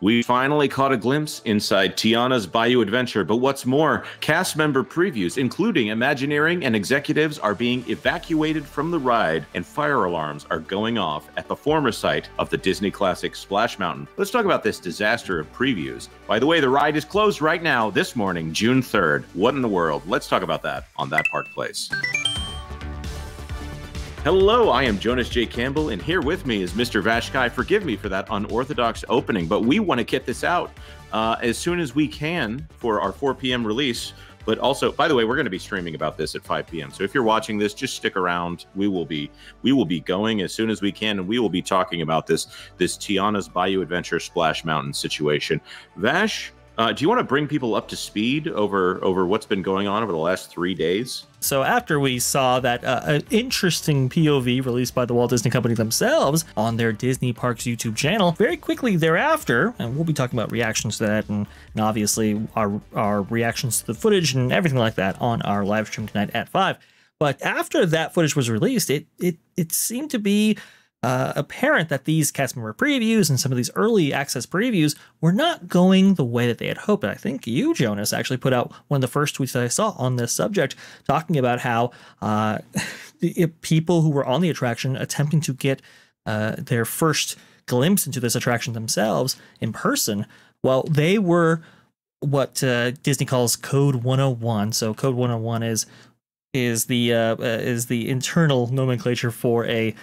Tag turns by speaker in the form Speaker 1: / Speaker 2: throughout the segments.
Speaker 1: We finally caught a glimpse inside Tiana's Bayou adventure, but what's more, cast member previews, including Imagineering and executives, are being evacuated from the ride, and fire alarms are going off at the former site of the Disney classic Splash Mountain. Let's talk about this disaster of previews. By the way, the ride is closed right now, this morning, June 3rd. What in the world? Let's talk about that on That Park Place. Hello, I am Jonas J. Campbell, and here with me is Mr. VashSky. Forgive me for that unorthodox opening, but we want to get this out as soon as we can for our 4 p.m. release. But also, by the way, we're going to be streaming about this at 5 p.m. So if you're watching this, just stick around. We will be going as soon as we can, and we will be talking about this Tiana's Bayou Adventure Splash Mountain situation. Vash, do you want to bring people up to speed over what's been going on over the last 3 days?
Speaker 2: So after we saw that an interesting POV released by the Walt Disney Company themselves on their Disney Parks YouTube channel, very quickly thereafter, and we'll be talking about reactions to that and obviously our reactions to the footage and everything like that on our live stream tonight at 5. But after that footage was released, it seemed to be apparent that these cast member previews and some of these early access previews were not going the way that they had hoped. And I think you, Jonas, actually put out one of the first tweets that I saw on this subject, talking about how people who were on the attraction attempting to get their first glimpse into this attraction themselves in person, well, they were what Disney calls Code 101. So Code 101 is the internal nomenclature for a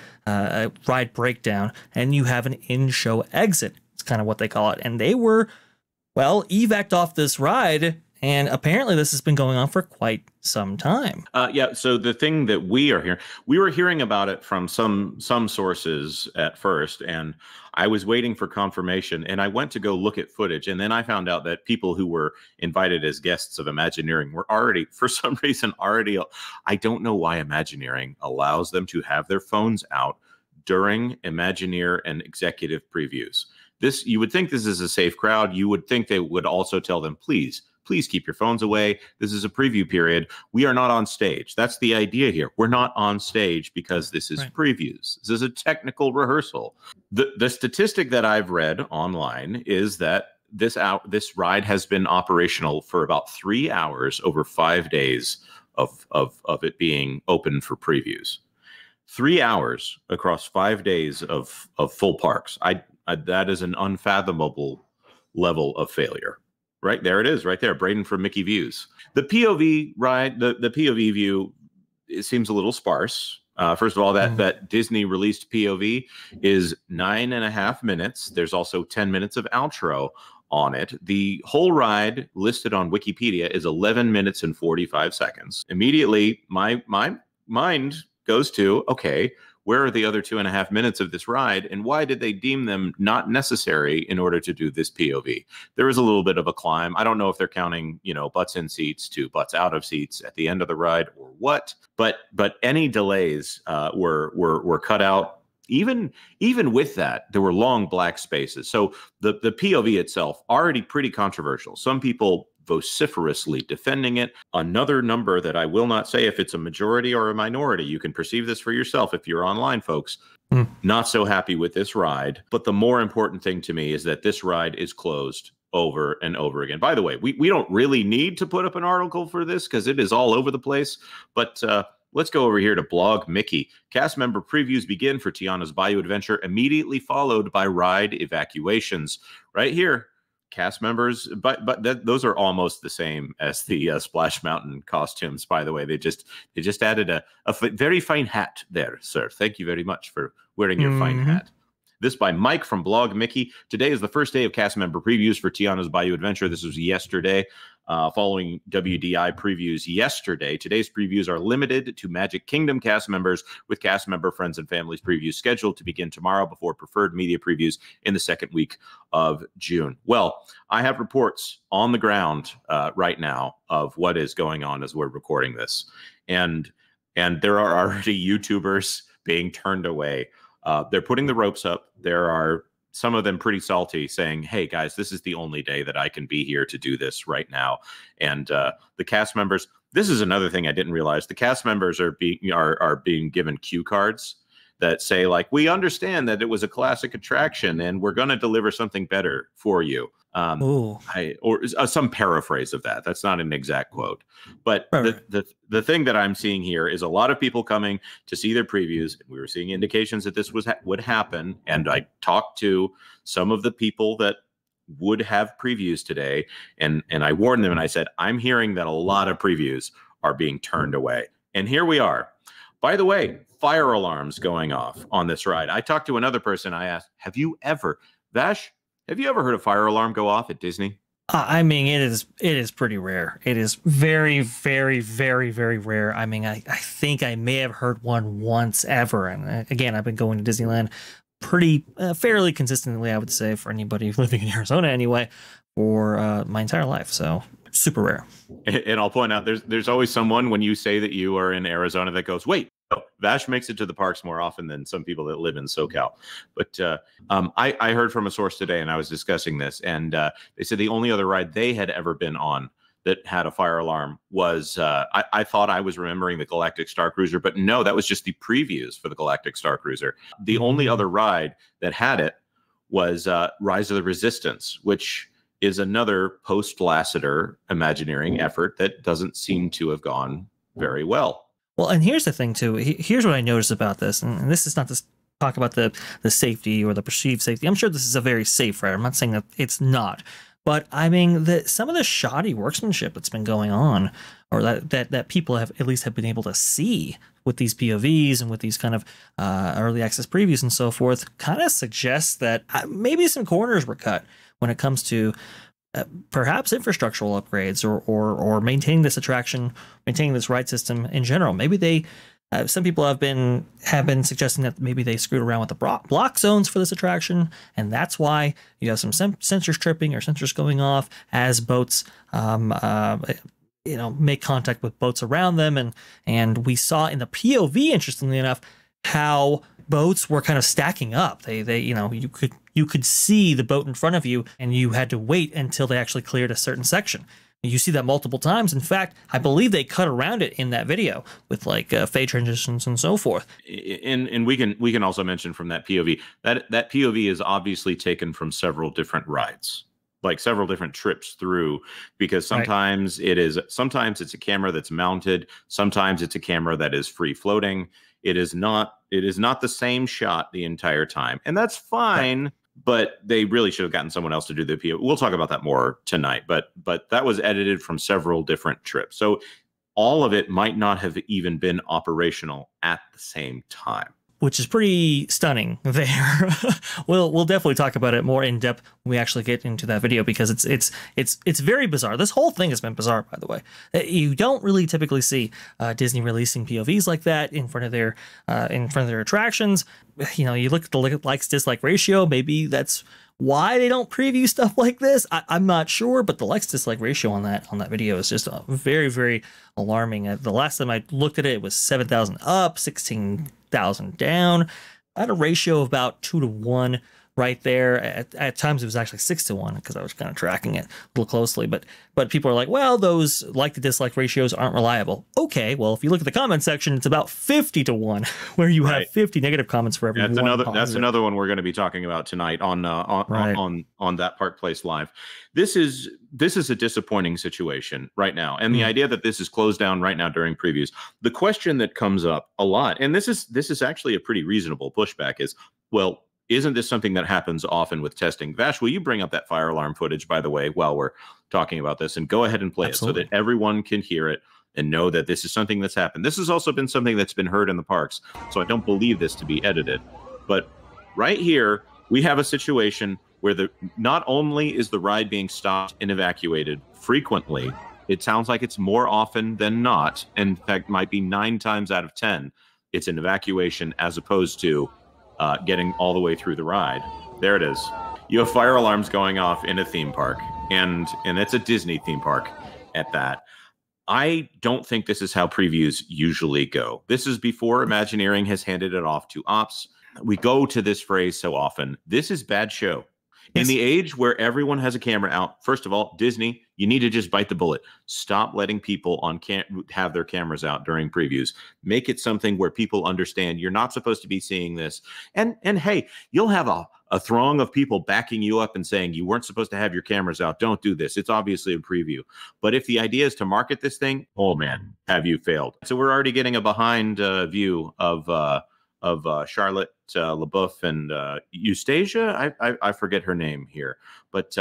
Speaker 2: ride breakdown, and you have an in-show exit. It's kind of what they call it. And they were, well, evac'd off this ride, and apparently this has been going on for quite some time.
Speaker 1: Yeah, so the thing that we were hearing about it from some sources at first, and I was waiting for confirmation, and I went to go look at footage, and then I found out that people who were invited as guests of Imagineering were already, for some reason, I don't know why Imagineering allows them to have their phones out during Imagineer and executive previews. You would think this is a safe crowd. You would think they would also tell them, please keep your phones away. This is a preview period. We are not on stage. That's the idea here. We're not on stage because this is previews. This is a technical rehearsal. The statistic that I've read online is that this ride has been operational for about 3 hours over 5 days of it being open for previews. 3 hours across 5 days of full parks. That is an unfathomable level of failure. Right there it is, right there. Braden from Mickey Views. The POV ride, the POV view, it seems a little sparse. First of all, that Disney released POV is 9.5 minutes. There's also 10 minutes of outro on it. The whole ride listed on Wikipedia is 11 minutes and 45 seconds. Immediately, my mind goes to, okay, where are the other 2.5 minutes of this ride, and why did they deem them not necessary in order to do this POV? There was a little bit of a climb. I don't know if they're counting, butts in seats to butts out of seats at the end of the ride or what, but any delays were cut out. Even with that, there were long black spaces. So the POV itself already pretty controversial. Some people vociferously defending it. Another number that I will not say if it's a majority or a minority. You can perceive this for yourself if you're online, folks. Not so happy with this ride. But the more important thing to me is that this ride is closed over and over again. By the way, we don't really need to put up an article for this because it is all over the place. But let's go over here to Blog Mickey. Cast member previews begin for Tiana's Bayou Adventure, immediately followed by ride evacuations. Right here. Cast members, but those are almost the same as the Splash Mountain costumes. By the way, they just added a very fine hat there, sir. Thank you very much for wearing your fine hat. This by Mike from Blog Mickey. Today is the first day of cast member previews for Tiana's Bayou Adventure. This was yesterday. Following WDI previews yesterday, today's previews are limited to Magic Kingdom cast members, with cast member friends and families previews scheduled to begin tomorrow before preferred media previews in the second week of June. Well, I have reports on the ground right now of what is going on as we're recording this. And there are already YouTubers being turned away. They're putting the ropes up. There are some of them pretty salty, saying, hey, guys, this is the only day that I can be here to do this right now. And the cast members, this is another thing I didn't realize. The cast members are being given cue cards that say like, we understand that it was a classic attraction and we're going to deliver something better for you.
Speaker 2: Ooh.
Speaker 1: Some paraphrase of that. That's not an exact quote, but
Speaker 2: Right.
Speaker 1: the thing that I'm seeing here is a lot of people coming to see their previews. We were seeing indications that this would happen, and I talked to some of the people that would have previews today, and I warned them, and I said, I'm hearing that a lot of previews are being turned away, and here we are. By the way, fire alarms going off on this ride. I talked to another person. I asked, have you ever heard a fire alarm go off at Disney?
Speaker 2: I mean, it is pretty rare. It is very, very, very, very rare. I mean, I think I may have heard one once ever. And again, I've been going to Disneyland pretty fairly consistently, I would say, for anybody living in Arizona anyway, for my entire life. So super rare.
Speaker 1: And I'll point out, there's always someone when you say that you are in Arizona that goes, wait, Vash makes it to the parks more often than some people that live in SoCal. But I heard from a source today, and I was discussing this, and they said the only other ride they had ever been on that had a fire alarm was, I thought I was remembering the Galactic Star Cruiser, but no, that was just the previews for the Galactic Star Cruiser. The only other ride that had it was Rise of the Resistance, which is another post-Lasseter Imagineering effort that doesn't seem to have gone very well.
Speaker 2: Well, and here's the thing too. Here's what I noticed about this, and this is not to talk about the safety or the perceived safety. I'm sure this is a very safe ride. I'm not saying that it's not, but I mean some of the shoddy workmanship that's been going on, or that people have been able to see with these POVs and with these kind of early access previews and so forth, kind of suggests that maybe some corners were cut when it comes to perhaps infrastructural upgrades or maintaining this attraction, maintaining this ride system in general. Maybe they, some people have been suggesting that maybe they screwed around with the block zones for this attraction, and that's why you have some sensors tripping or sensors going off as boats, make contact with boats around them, and we saw in the POV, interestingly enough, how boats were kind of stacking up. You could see the boat in front of you, and you had to wait until they actually cleared a certain section. You see that multiple times. In fact, I believe they cut around it in that video with like fade transitions and so forth.
Speaker 1: And we can also mention from that POV that POV is obviously taken from several different rides, like several different trips through, because sometimes it's a camera that's mounted, sometimes it's a camera that is free floating. It is not the same shot the entire time, and that's fine. But they really should have gotten someone else to do the PO. We'll talk about that more tonight. But that was edited from several different trips, so all of it might not have even been operational at the same time,
Speaker 2: which is pretty stunning there. We'll definitely talk about it more in depth when we actually get into that video, because it's very bizarre. This whole thing has been bizarre, by the way. You don't really typically see Disney releasing POVs like that in front of their attractions. You look at the likes dislike ratio. Maybe that's why they don't preview stuff like this. I'm not sure, but the likes dislike ratio on that video is just very, very alarming. The last time I looked at it, it was 7,000 up, 16,000 down. I had a ratio of about 2 to 1 right there. At times it was actually 6 to 1 because I was kind of tracking it a little closely. But people are like, well, those like to dislike ratios aren't reliable. Okay, well, if you look at the comment section, it's about 50 to 1, where you have 50 negative comments for every one positive.
Speaker 1: That's another one we're going to be talking about tonight on that Park Place Live. This is a disappointing situation right now, and the idea that this is closed down right now during previews. The question that comes up a lot, and this is actually a pretty reasonable pushback, is, well, isn't this something that happens often with testing? Vash, will you bring up that fire alarm footage, by the way, while we're talking about this, and go ahead and play
Speaker 2: Absolutely.
Speaker 1: it so that everyone can hear it and know that this is something that's happened. This has also been something that's been heard in the parks, so I don't believe this to be edited. But right here, we have a situation where not only is the ride being stopped and evacuated frequently, it sounds like it's more often than not. In fact, might be 9 times out of 10, it's an evacuation as opposed to getting all the way through the ride. There it is. You have fire alarms going off in a theme park, and it's a Disney theme park at that. I don't think this is how previews usually go. This is before Imagineering has handed it off to ops. We go to this phrase so often. This is bad show. In the age where everyone has a camera out, first of all, Disney, you need to just bite the bullet. Stop letting people have their cameras out during previews. Make it something where people understand you're not supposed to be seeing this. And hey, you'll have a throng of people backing you up and saying you weren't supposed to have your cameras out. Don't do this. It's obviously a preview. But if the idea is to market this thing, oh man, have you failed? So we're already getting a behind view of Charlotte LaBeouf and Eustacia. I forget her name here. But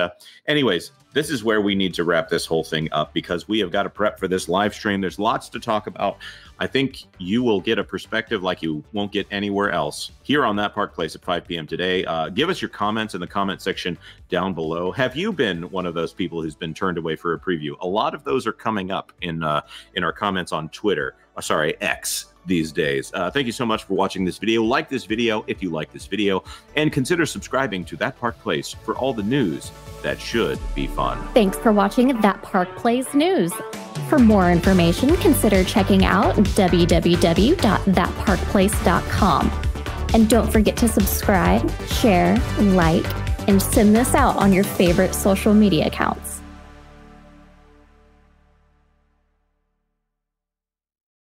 Speaker 1: anyways, this is where we need to wrap this whole thing up because we have got to prep for this live stream. There's lots to talk about. I think you will get a perspective like you won't get anywhere else here on That Park Place at 5 p.m. today. Give us your comments in the comment section down below. Have you been one of those people who's been turned away for a preview? A lot of those are coming up in our comments on Twitter. Sorry, X these days. Thank you so much for watching this video. Like this video if you like this video, and consider subscribing to That Park Place for all the news that should be fun.
Speaker 3: Thanks for watching That Park Place News. For more information, consider checking out www.thatparkplace.com. And don't forget to subscribe, share, like, and send this out on your favorite social media accounts.